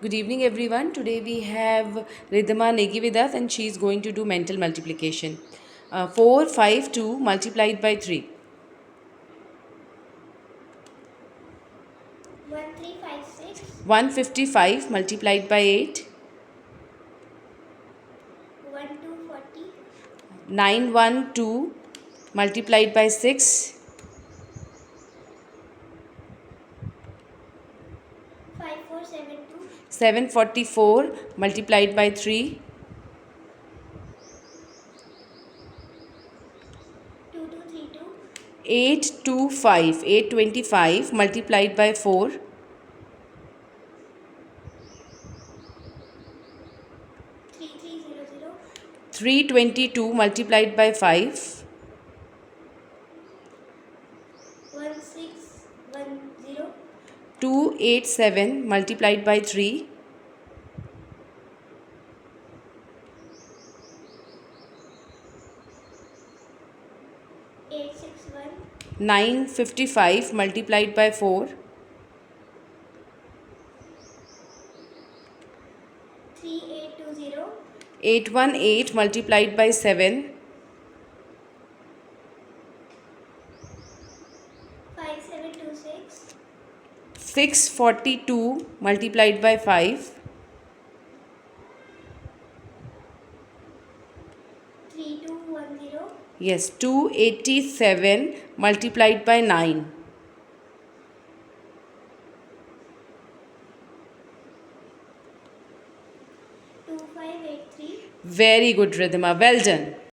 Good evening, everyone. Today we have Ridhima Negi with us, and she is going to do mental multiplication. 4, 5, 2 multiplied by 3. 1356. 155 multiplied by 8. 1240. 912 multiplied by 6. 5472. 744 multiplied by 3. 2232. 825 multiplied by 4. 3300. 322 multiplied by 5. 1610. 287 multiplied by 3. 861. 955 multiplied by 4. 3820. 818 multiplied by 7. 5726. 642 multiplied by 5. 3210. Yes, 287 multiplied by 9. 2583. Very good, Ridhima. Well done.